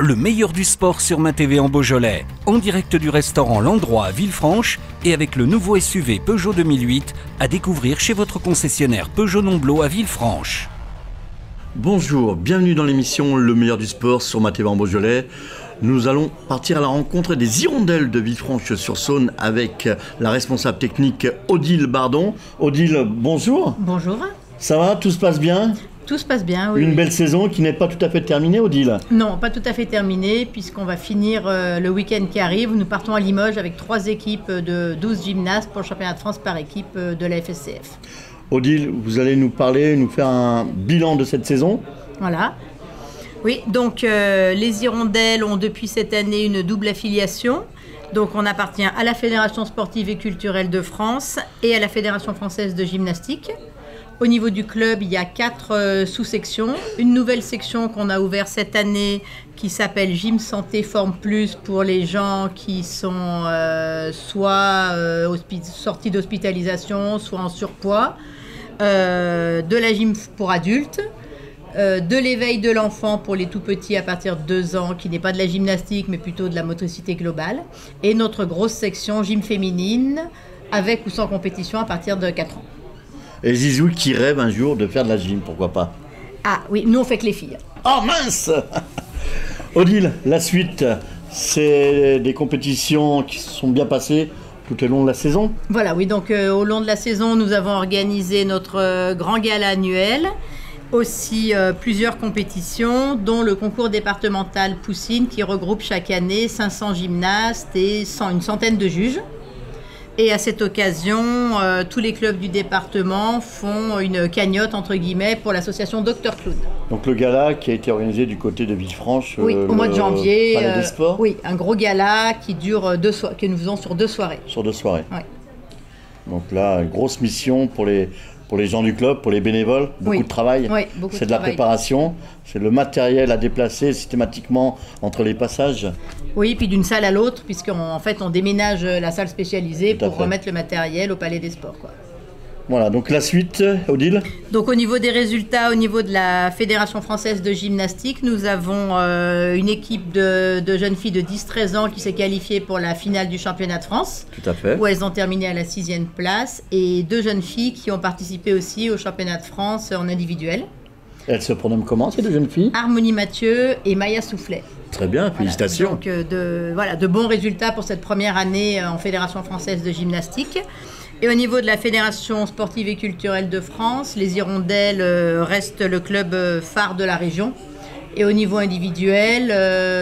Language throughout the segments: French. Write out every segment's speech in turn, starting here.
Le meilleur du sport sur Ma TV en Beaujolais, en direct du restaurant L'Endroit à Villefranche et avec le nouveau SUV Peugeot 2008 à découvrir chez votre concessionnaire Peugeot Nomblot à Villefranche. Bonjour, bienvenue dans l'émission Le meilleur du sport sur Ma TV en Beaujolais. Nous allons partir à la rencontre des Hirondelles de Villefranche-sur-Saône avec la responsable technique Odile Bardon. Odile, bonjour. Bonjour. Ça va, tout se passe bien? Tout se passe bien, oui. Une belle saison qui n'est pas tout à fait terminée, Odile? Non, pas tout à fait terminée, puisqu'on va finir le week-end qui arrive. Nous partons à Limoges avec 3 équipes de 12 gymnastes pour le championnat de France par équipe de la FSCF. Odile, vous allez nous parler, nous faire un bilan de cette saison. Voilà. Oui, donc les Hirondelles ont depuis cette année une double affiliation. Donc on appartient à la Fédération sportive et culturelle de France et à la Fédération française de gymnastique. Au niveau du club, il y a 4 sous-sections. Une nouvelle section qu'on a ouverte cette année qui s'appelle Gym Santé Forme Plus pour les gens qui sont soit sortis d'hospitalisation, soit en surpoids. De la gym pour adultes. De l'éveil de l'enfant pour les tout petits à partir de 2 ans, qui n'est pas de la gymnastique mais plutôt de la motricité globale. Et notre grosse section gym féminine, avec ou sans compétition à partir de 4 ans. Et Zizou qui rêve un jour de faire de la gym, pourquoi pas? Ah oui, nous on fait que les filles. Oh mince! Odile, la suite, c'est des compétitions qui se sont bien passées tout au long de la saison? Voilà, oui, donc au long de la saison, nous avons organisé notre grand gala annuel. Aussi plusieurs compétitions, dont le concours départemental Poussine qui regroupe chaque année 500 gymnastes et une centaine de juges. Et à cette occasion, tous les clubs du département font une cagnotte entre guillemets pour l'association Dr Clown. Donc le gala qui a été organisé du côté de Villefranche, oui, au mois de janvier. Palais des Sports. Oui, un gros gala qui dure que nous faisons sur 2 soirées. Sur 2 soirées. Oui. Donc là, grosse mission pour les gens du club, pour les bénévoles, beaucoup de travail. Oui, beaucoup c'est de la préparation, c'est le matériel à déplacer systématiquement entre les passages. Oui, puis d'une salle à l'autre, puisqu'en fait on déménage la salle spécialisée pour remettre le matériel au Palais des Sports, quoi. Voilà, donc la suite, Odile? Donc au niveau des résultats, au niveau de la Fédération française de gymnastique, nous avons une équipe de jeunes filles de 10-13 ans qui s'est qualifiée pour la finale du championnat de France. Tout à fait. Où elles ont terminé à la 6e place. Et 2 jeunes filles qui ont participé aussi au championnat de France en individuel. Elles se prénomment comment, ces 2 jeunes filles? Harmonie Mathieu et Maya Soufflet. Très bien, félicitations. Voilà, donc de bons résultats pour cette première année en Fédération française de gymnastique. Et au niveau de la Fédération sportive et culturelle de France, les Hirondelles restent le club phare de la région. Et au niveau individuel,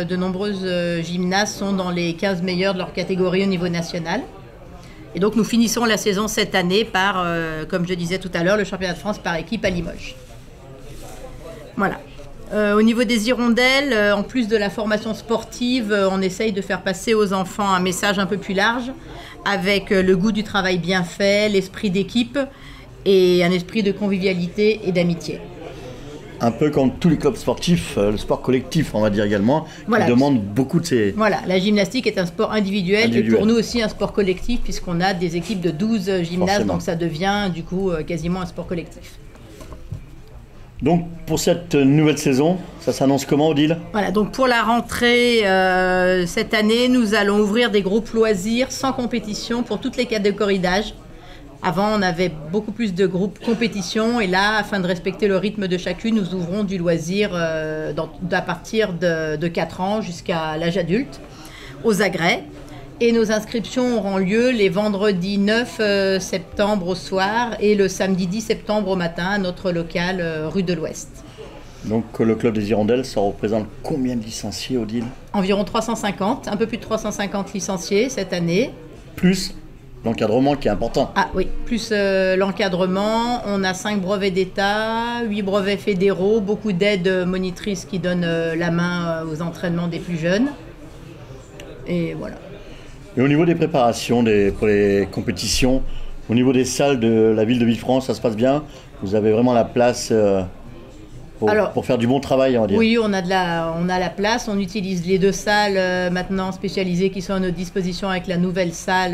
de nombreuses gymnastes sont dans les 15 meilleurs de leur catégorie au niveau national. Et donc nous finissons la saison cette année par, comme je disais tout à l'heure, le championnat de France par équipe à Limoges. Voilà. Au niveau des Hirondelles, en plus de la formation sportive, on essaye de faire passer aux enfants un message un peu plus large, avec le goût du travail bien fait, l'esprit d'équipe et un esprit de convivialité et d'amitié. Un peu comme tous les clubs sportifs, le sport collectif, on va dire également, voilà, qui demande beaucoup de ces... Voilà, la gymnastique est un sport individuel et pour nous aussi un sport collectif, puisqu'on a des équipes de 12 gymnastes, forcément. Donc ça devient du coup quasiment un sport collectif. Donc pour cette nouvelle saison, ça s'annonce comment, Odile? Voilà, donc pour la rentrée cette année, nous allons ouvrir des groupes loisirs sans compétition pour toutes les catégories d'âge. Avant, on avait beaucoup plus de groupes compétition et là, afin de respecter le rythme de chacune, nous ouvrons du loisir à partir de 4 ans jusqu'à l'âge adulte, aux agrès. Et nos inscriptions auront lieu les vendredis 9 septembre au soir et le samedi 10 septembre au matin à notre local rue de l'Ouest. Donc le club des Hirondelles, ça représente combien de licenciés, Odile? Environ 350, un peu plus de 350 licenciés cette année. Plus l'encadrement qui est important. Ah oui, plus l'encadrement, on a 5 brevets d'État, 8 brevets fédéraux, beaucoup d'aides monitrices qui donnent la main aux entraînements des plus jeunes. Et voilà. Et au niveau des préparations pour les compétitions, au niveau des salles de la ville de Villefranche, ça se passe bien? Vous avez vraiment la place pour faire du bon travail, on va dire? Oui, on a la place. On utilise les 2 salles maintenant spécialisées qui sont à notre disposition avec la nouvelle salle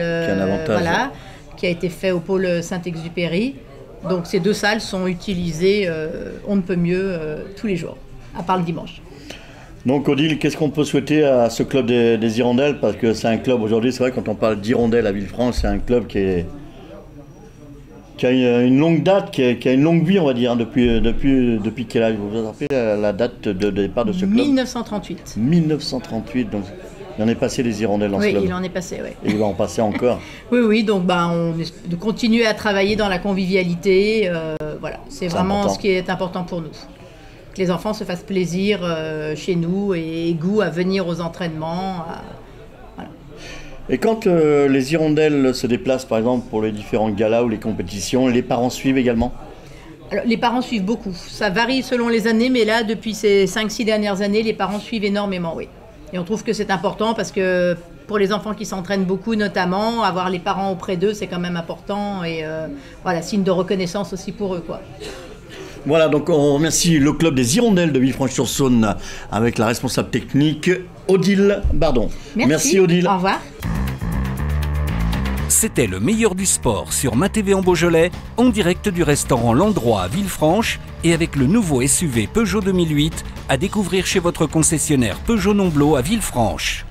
qui a été faite au pôle Saint-Exupéry. Donc ces 2 salles sont utilisées on ne peut mieux tous les jours, à part le dimanche. Donc Odile, qu'est-ce qu'on peut souhaiter à ce club des Hirondelles? Parce que c'est un club aujourd'hui, c'est vrai, quand on parle d'Hirondelles à Villefranche, c'est un club qui a une longue date, qui a une longue vie, on va dire, hein, depuis quel âge? Vous vous rappelez la date de départ de ce club? 1938. 1938, donc il en est passé des Hirondelles dans ce club. Oui, il en est passé, oui. Et il va en passer encore. Oui, donc on est de continuer à travailler dans la convivialité. Voilà, c'est vraiment important. ce qui est important pour nous. Que les enfants se fassent plaisir chez nous et goût à venir aux entraînements. Voilà. Et quand les Hirondelles se déplacent, par exemple, pour les différents galas ou les compétitions, les parents suivent également? Alors, les parents suivent beaucoup. Ça varie selon les années, mais là, depuis ces 5-6 dernières années, les parents suivent énormément, oui. Et on trouve que c'est important parce que pour les enfants qui s'entraînent beaucoup, notamment, avoir les parents auprès d'eux, c'est quand même important. Et voilà, signe de reconnaissance aussi pour eux, quoi. Voilà, donc on remercie le club des Hirondelles de Villefranche-sur-Saône avec la responsable technique Odile Bardon. Merci Odile. Au revoir. C'était le meilleur du sport sur MaTV en Beaujolais, en direct du restaurant L'Endroit à Villefranche et avec le nouveau SUV Peugeot 2008 à découvrir chez votre concessionnaire Peugeot Nomblot à Villefranche.